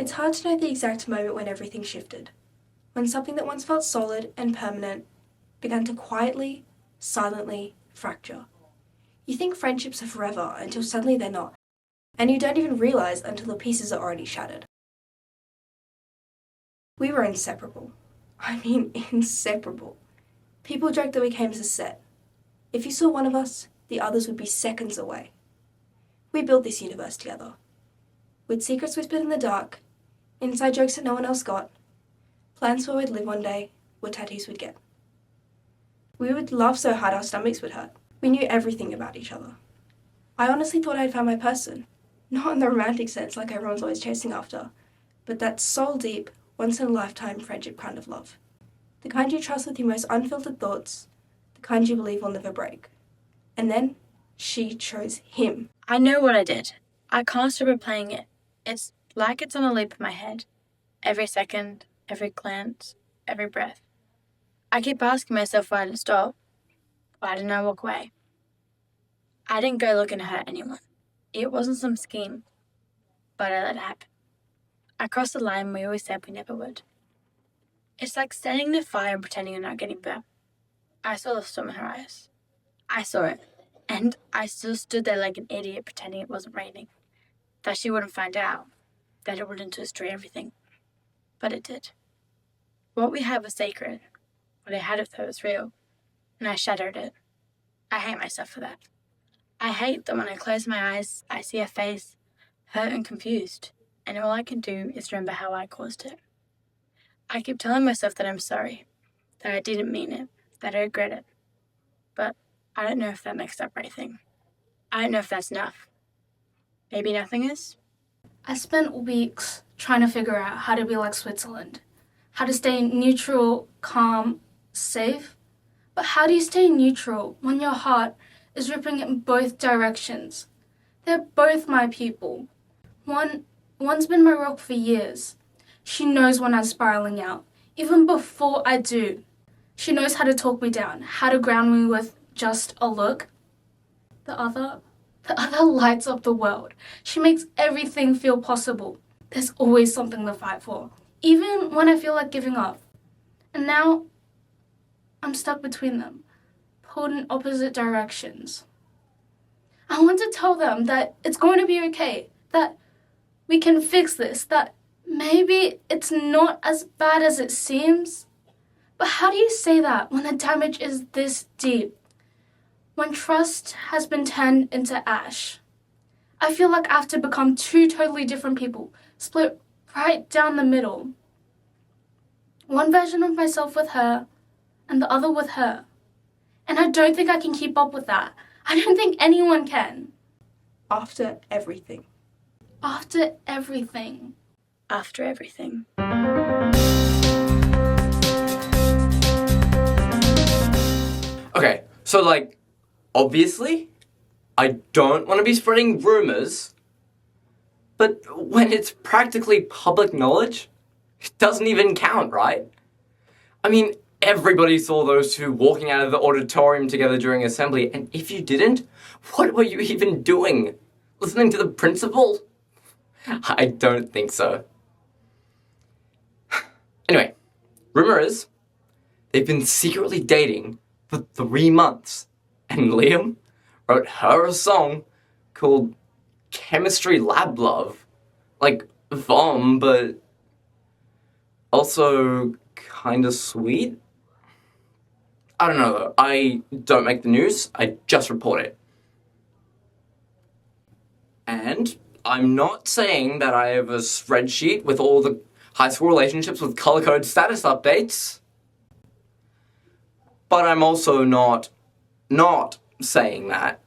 It's hard to know the exact moment when everything shifted, when something that once felt solid and permanent began to quietly, silently fracture. You think friendships are forever until suddenly they're not, and you don't even realise until the pieces are already shattered. We were inseparable. I mean, inseparable. People joked that we came as a set. If you saw one of us, the others would be seconds away. We built this universe together. With secrets whispered in the dark, inside jokes that no one else got, plans for where we'd live one day, what tattoos we'd get. We would laugh so hard our stomachs would hurt. We knew everything about each other. I honestly thought I'd found my person. Not in the romantic sense like everyone's always chasing after, but that soul-deep, once-in-a-lifetime friendship kind of love. The kind you trust with your most unfiltered thoughts, the kind you believe will never break. And then, she chose him. I know what I did. I can't stop replaying it. It's like it's on a loop in my head. Every second, every glance, every breath. I keep asking myself why I didn't stop. Why didn't I walk away? I didn't go looking to hurt anyone. It wasn't some scheme. But I let it happen. I crossed the line we always said we never would. It's like standing in the fire and pretending you're not getting burnt. I saw the storm in her eyes. I saw it. And I still stood there like an idiot pretending it wasn't raining. That she wouldn't find out. That it wouldn't destroy everything. But it did. What we had was sacred. What I had with her was real. And I shattered it. I hate myself for that. I hate that when I close my eyes, I see her face, hurt and confused. And all I can do is remember how I caused it. I keep telling myself that I'm sorry. That I didn't mean it. That I regret it. But I don't know if that makes up anything. I don't know if that's enough. Maybe nothing is? I spent weeks trying to figure out how to be like Switzerland. How to stay neutral, calm, safe. But how do you stay neutral when your heart is ripping in both directions? They're both my people. One's been my rock for years. She knows when I'm spiraling out, even before I do. She knows how to talk me down, how to ground me with just a look. The other lights up the world. She makes everything feel possible. There's always something to fight for, even when I feel like giving up. And now, I'm stuck between them, pulled in opposite directions. I want to tell them that it's going to be okay, that we can fix this, that maybe it's not as bad as it seems. But how do you say that when the damage is this deep? When trust has been turned into ash? I feel like I have to become two totally different people, split right down the middle. One version of myself with her, and the other with her. And I don't think I can keep up with that. I don't think anyone can. After everything. After everything. After everything. Okay, so obviously, I don't want to be spreading rumors, but when it's practically public knowledge, it doesn't even count, right? I mean, everybody saw those two walking out of the auditorium together during assembly, and if you didn't, what were you even doing? Listening to the principal? I don't think so. Anyway, rumor is, they've been secretly dating for 3 months, and Liam wrote her a song called Chemistry Lab Love. Like vom, but also kinda sweet? I don't know though. I don't make the news, I just report it. And I'm not saying that I have a spreadsheet with all the high school relationships with color-coded status updates. But I'm also not saying that.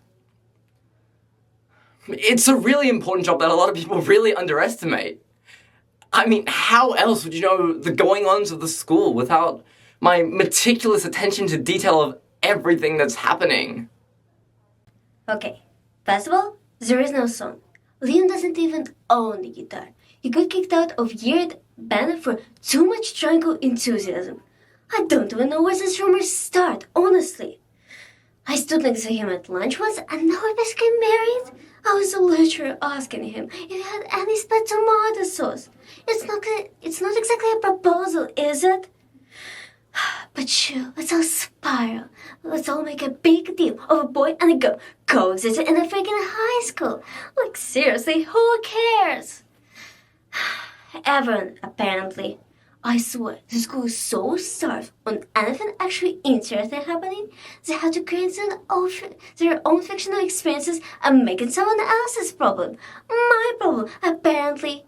It's a really important job that a lot of people really underestimate. I mean, how else would you know the going-ons of the school without my meticulous attention to detail of everything that's happening? Okay, first of all, there is no song. Liam doesn't even own the guitar. He got kicked out of year band for too much triangle enthusiasm. I don't even know where this rumor start, honestly. I stood next to him at lunch once, and now we just got married. I was literally asking him if he had any spare tomato sauce. It's not exactly a proposal, is it? But sure, let's all spiral. Let's all make a big deal of a boy and a girl coexisting in a freaking high school. Like, seriously, who cares? Everyone, apparently. I swear, the school is so starved on anything actually interesting happening, they have to create their own fictional experiences and make it someone else's problem. My problem, apparently.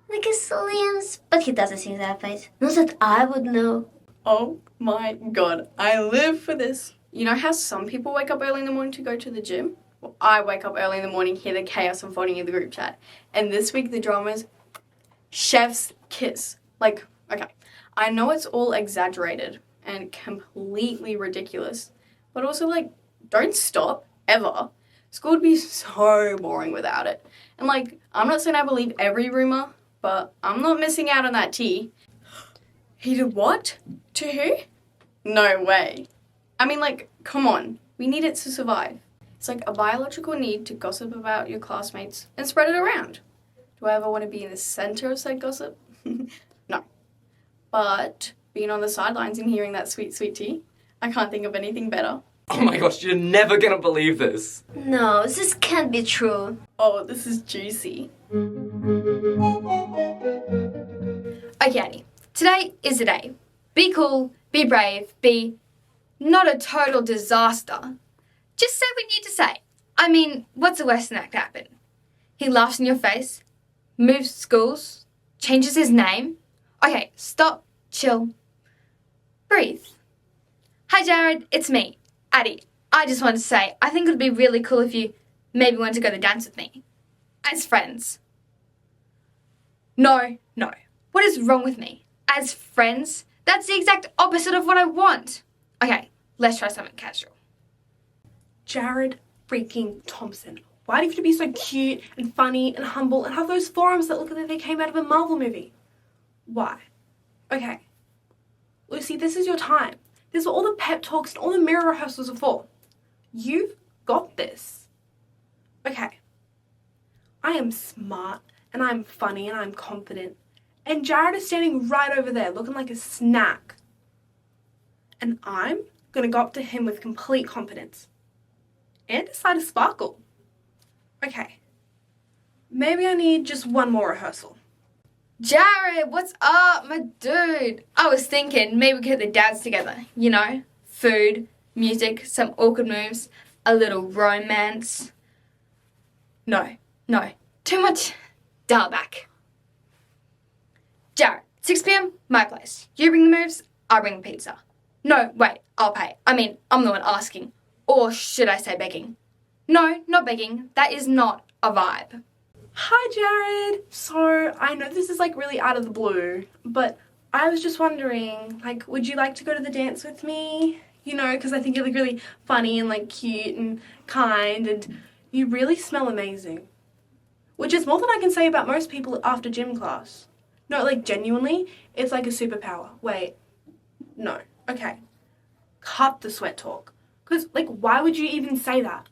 Like it's Liam's, but he doesn't see that face. Not that I would know. Oh my god, I live for this. You know how some people wake up early in the morning to go to the gym? Well, I wake up early in the morning, hear the chaos unfolding in the group chat. And this week the drama's chef's kiss. Like, okay, I know it's all exaggerated and completely ridiculous, but also, like, don't stop, ever. School would be so boring without it. And, like, I'm not saying I believe every rumor, but I'm not missing out on that tea. He did what? To who? No way. I mean, like, come on. We need it to survive. It's like a biological need to gossip about your classmates and spread it around. Do I ever want to be in the center of said gossip? No. But being on the sidelines and hearing that sweet, sweet tea, I can't think of anything better. Oh my gosh, you're never gonna believe this. No, this can't be true. Oh, this is juicy. Okay, Annie. Today is the day. Be cool, be brave, be not a total disaster. Just say what you need to say. I mean, what's the worst thing that could happen? He laughs in your face, moves schools, changes his name. Okay, stop, chill, breathe. Hi Jared, it's me, Addie. I just wanted to say, I think it would be really cool if you maybe wanted to go to the dance with me. As friends. No. What is wrong with me? As friends? That's the exact opposite of what I want. Okay, let's try something casual. Jared freaking Thompson. Why do you have to be so cute and funny and humble and have those forearms that look like they came out of a Marvel movie? Why? Okay. Lucy, this is your time. This is what all the pep talks and all the mirror rehearsals are for. You've got this. Okay. I am smart and I'm funny and I'm confident. And Jared is standing right over there looking like a snack. And I'm going to go up to him with complete confidence. And decide to sparkle. Okay. Maybe I need just one more rehearsal. Jared, what's up, my dude? I was thinking maybe we could hit the dance together. You know, food, music, some awkward moves, a little romance. No, too much. Dial back. Jared, 6 p.m, my place. You bring the moves, I bring the pizza. No, wait, I'll pay. I mean, I'm the one asking. Or should I say begging? No, not begging. That is not a vibe. Hi, Jared. So, I know this is like really out of the blue, but I was just wondering, like, would you like to go to the dance with me? You know, because I think you look really funny and like cute and kind, and you really smell amazing. Which is more than I can say about most people after gym class. No, like genuinely, it's like a superpower. Wait, no. Okay. Cut the sweat talk. Because, like, why would you even say that?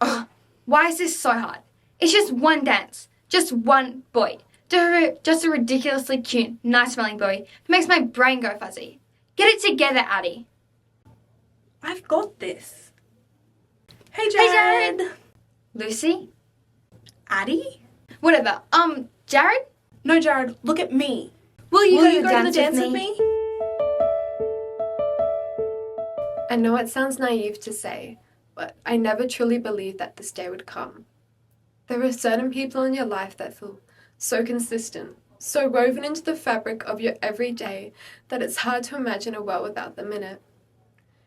Ugh, why is this so hard? It's just one dance. Just one boy. Just a ridiculously cute, nice-smelling boy who makes my brain go fuzzy. Get it together, Addie. I've got this. Hey, Hey, Jared. Jared. Lucy? Addie? Whatever. Jared? No, Jared, look at me. Will you Will go you to the go to the dance dance with with me? me? I know it sounds naive to say, but I never truly believed that this day would come. There are certain people in your life that feel so consistent, so woven into the fabric of your everyday that it's hard to imagine a world without them in it.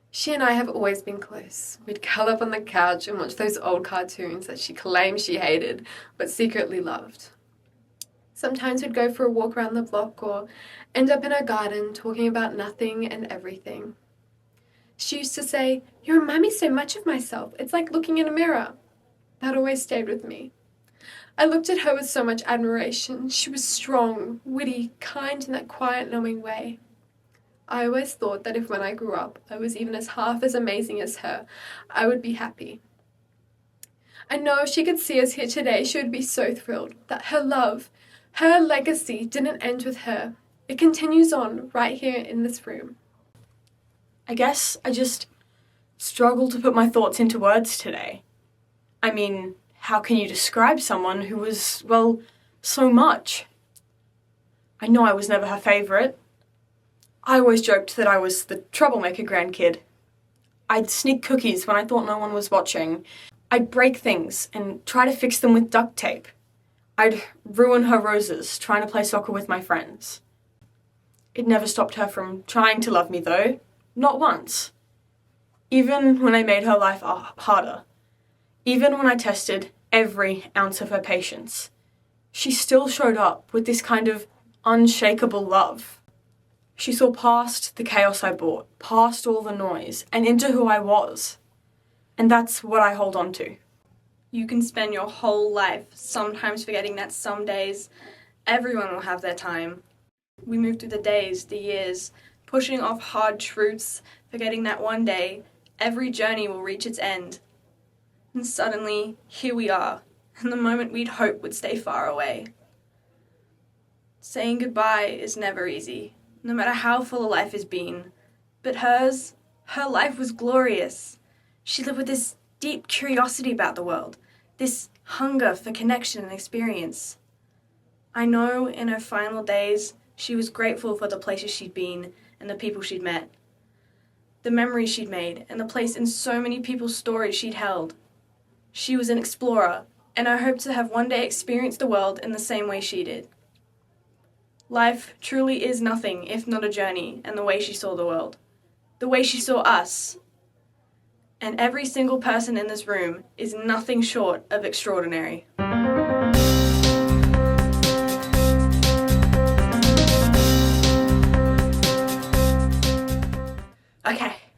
She and I have always been close. We'd curl up on the couch and watch those old cartoons that she claimed she hated, but secretly loved. Sometimes we'd go for a walk around the block or end up in her garden talking about nothing and everything. She used to say, "You remind me so much of myself. It's like looking in a mirror." That always stayed with me. I looked at her with so much admiration. She was strong, witty, kind in that quiet, knowing way. I always thought that if when I grew up I was even as half as amazing as her, I would be happy. I know if she could see us here today, she would be so thrilled that her love, Her legacy didn't end with her. It continues on right here in this room. I guess I just struggle to put my thoughts into words today. I mean, how can you describe someone who was, well, so much? I know I was never her favourite. I always joked that I was the troublemaker grandkid. I'd sneak cookies when I thought no one was watching. I'd break things and try to fix them with duct tape. I'd ruin her roses trying to play soccer with my friends. It never stopped her from trying to love me though, not once. Even when I made her life harder. Even when I tested every ounce of her patience. She still showed up with this kind of unshakable love. She saw past the chaos I brought, past all the noise, and into who I was. And that's what I hold on to. You can spend your whole life sometimes forgetting that some days everyone will have their time. We move through the days, the years, pushing off hard truths, forgetting that one day every journey will reach its end. And suddenly, here we are, in the moment we'd hope would stay far away. Saying goodbye is never easy, no matter how full a life has been. But her life was glorious. She lived with this deep curiosity about the world, this hunger for connection and experience. I know in her final days, she was grateful for the places she'd been and the people she'd met, the memories she'd made, and the place in so many people's stories she'd held. She was an explorer, and I hope to have one day experienced the world in the same way she did. Life truly is nothing if not a journey, and the way she saw the world, the way she saw us. And every single person in this room is nothing short of extraordinary.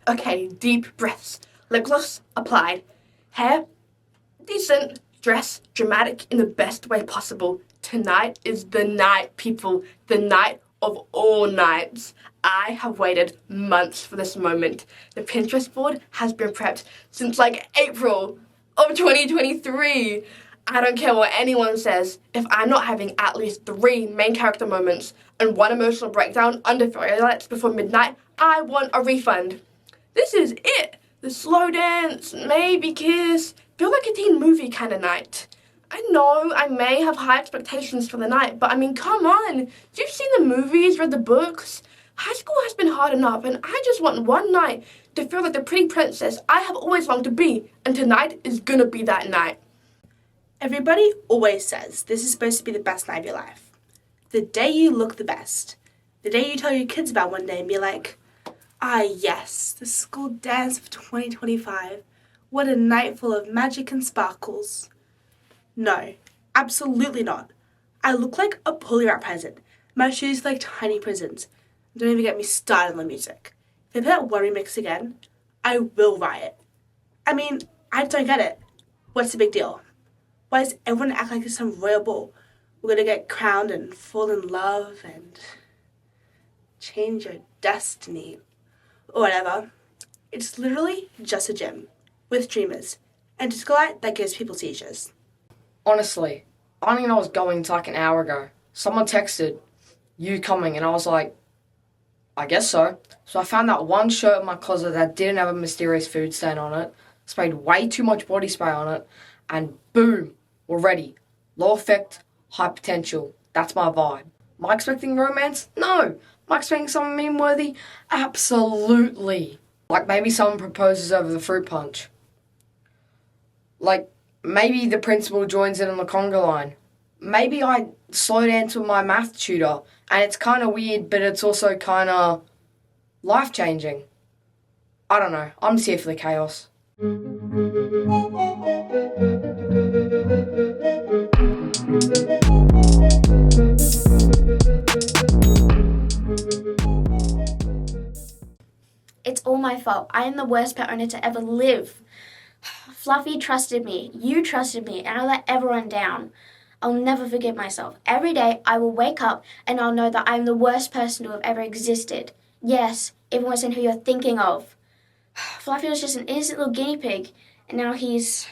Okay, deep breaths. Lip gloss applied. Hair decent. Dress dramatic in the best way possible. Tonight is the night, people. The night of all nights. I have waited months for this moment. The Pinterest board has been prepped since like April of 2023. I don't care what anyone says. If I'm not having at least 3 main character moments and 1 emotional breakdown under fairy lights before midnight, I want a refund. This is it. The slow dance, maybe kiss. Feel like a teen movie kind of night. I know I may have high expectations for the night, but I mean, come on. You've seen the movies, read the books. High school has been hard enough, and I just want one night to feel like the pretty princess I have always longed to be, and tonight is gonna be that night. Everybody always says this is supposed to be the best night of your life. The day you look the best. The day you tell your kids about one day and be like, ah yes, the school dance of 2025. What a night full of magic and sparkles. No, absolutely not. I look like a pulley rat present. My shoes feel like tiny prisons. Don't even get me started on the music. If they play that one remix again, I will riot. I mean, I don't get it. What's the big deal? Why does everyone act like it's some royal ball? We're gonna get crowned and fall in love and change your destiny or whatever. It's literally just a gym with dreamers and a disco light that gives people seizures. Honestly, I didn't know I was going to like an hour ago. Someone texted, you coming, and I was like, I guess so. So I found that one shirt in my closet that didn't have a mysterious food stain on it, sprayed way too much body spray on it, and boom, we're ready. Low effect, high potential. That's my vibe. Am I expecting romance? No. Am I expecting something meme-worthy? Absolutely. Like maybe someone proposes over the fruit punch. Like, maybe the principal joins in on the conga line. Maybe I slow dance with my math tutor, and it's kind of weird, but it's also kind of life-changing. I don't know. I'm just here for the chaos. It's all my fault. I am the worst pet owner to ever live. Fluffy trusted me, you trusted me, and I let everyone down. I'll never forgive myself. Every day I will wake up and I'll know that I'm the worst person to have ever existed. Yes, even worse than who you're thinking of. Fluffy was just an innocent little guinea pig, and now he's...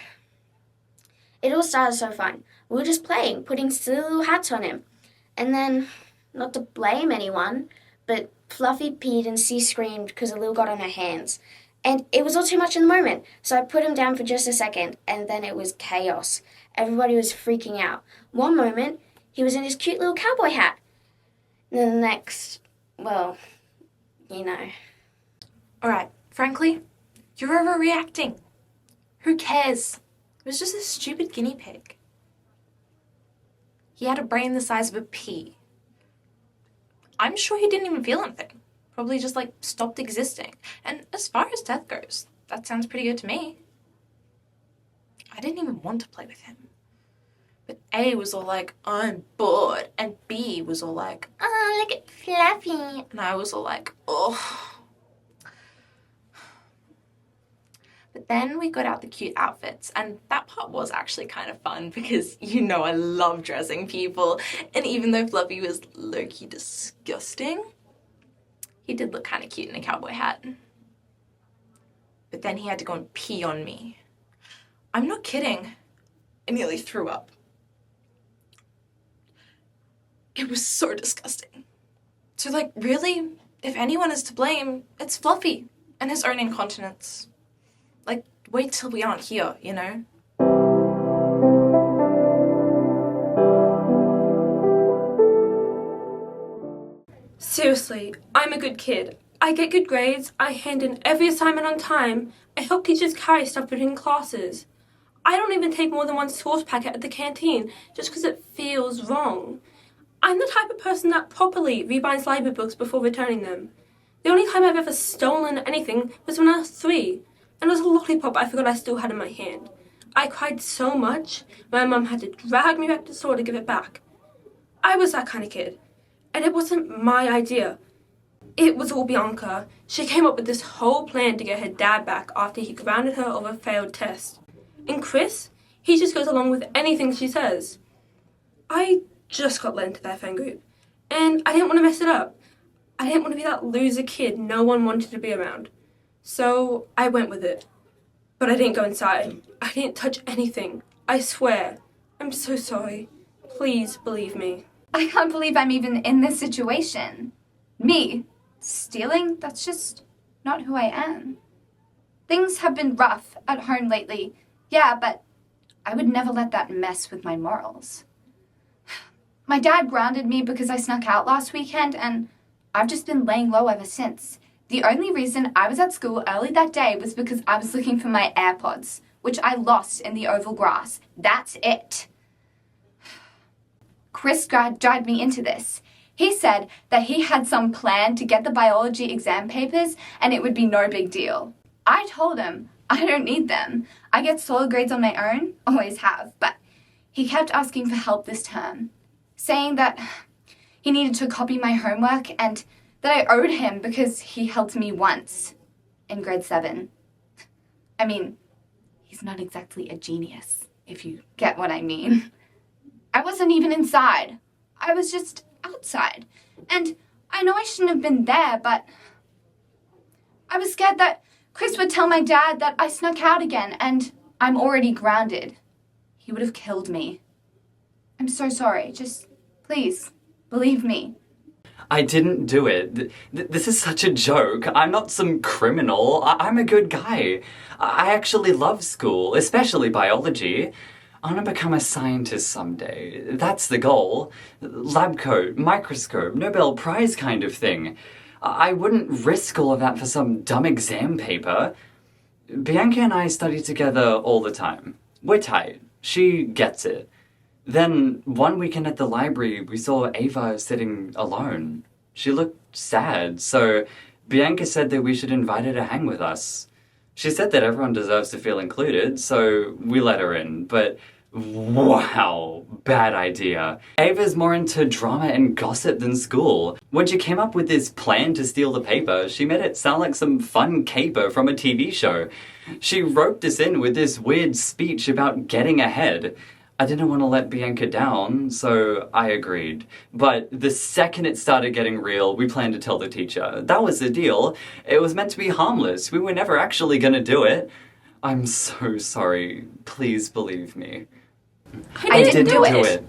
It all started so fun. We were just playing, putting silly little hats on him. And then, not to blame anyone, but Fluffy peed and C screamed because a little got on her hands. And it was all too much in the moment, so I put him down for just a second, and then it was chaos. Everybody was freaking out. One moment, he was in his cute little cowboy hat. And then the next, well, you know. Alright, frankly, you're overreacting. Who cares? It was just a stupid guinea pig. He had a brain the size of a pea. I'm sure he didn't even feel anything. Probably just, stopped existing. And as far as death goes, that sounds pretty good to me. I didn't even want to play with him. But A was all like, I'm bored. And B was all like, Oh, look at Fluffy. and I was all like, oh. But then we got out the cute outfits, and that part was actually kind of fun because I love dressing people. And even though Fluffy was low-key disgusting, he did look kind of cute in a cowboy hat. But then he had to go and pee on me. I'm not kidding. I nearly threw up. It was so disgusting. So, really, if anyone is to blame, it's Fluffy and his own incontinence. Wait till we aren't here, Seriously, I'm a good kid. I get good grades, I hand in every assignment on time, I help teachers carry stuff between classes. I don't even take more than one sauce packet at the canteen just because it feels wrong. I'm the type of person that properly rebinds library books before returning them. The only time I've ever stolen anything was when I was 3, and it was a lollipop I forgot I still had in my hand. I cried so much, my mum had to drag me back to the store to give it back. I was that kind of kid, and it wasn't my idea. It was all Bianca. She came up with this whole plan to get her dad back after he grounded her over a failed test. And Chris, he just goes along with anything she says. I just got let into their friend group, and I didn't want to mess it up. I didn't want to be that loser kid no one wanted to be around. So I went with it. But I didn't go inside. I didn't touch anything. I swear. I'm so sorry. Please believe me. I can't believe I'm even in this situation. Me, stealing? That's just not who I am. Things have been rough at home lately. Yeah, but I would never let that mess with my morals. My dad grounded me because I snuck out last weekend, and I've just been laying low ever since. The only reason I was at school early that day was because I was looking for my AirPods, which I lost in the oval grass. That's it. Chris dragged me into this. He said that he had some plan to get the biology exam papers and it would be no big deal. I told him I don't need them. I get solid grades on my own, always have, but he kept asking for help this term, saying that he needed to copy my homework and that I owed him because he helped me once in grade 7. I mean, he's not exactly a genius, if you get what I mean. I wasn't even inside. I was just outside. And I know I shouldn't have been there, but I was scared that Chris would tell my dad that I snuck out again and I'm already grounded. He would have killed me. I'm so sorry. Just please believe me. I didn't do it. This is such a joke. I'm not some criminal. I'm a good guy. I actually love school, especially biology. I want to become a scientist someday. That's the goal. Lab coat, microscope, Nobel Prize kind of thing. I wouldn't risk all of that for some dumb exam paper. Bianca and I study together all the time. We're tight. She gets it. Then, one weekend at the library, we saw Ava sitting alone. She looked sad, so Bianca said that we should invite her to hang with us. She said that everyone deserves to feel included, so we let her in, but wow, bad idea. Ava's more into drama and gossip than school. When she came up with this plan to steal the paper, she made it sound like some fun caper from a TV show. She roped us in with this weird speech about getting ahead. I didn't want to let Bianca down, so I agreed. But the second it started getting real, we planned to tell the teacher. That was the deal. It was meant to be harmless. We were never actually gonna do it. I'm so sorry. Please believe me. I didn't do it.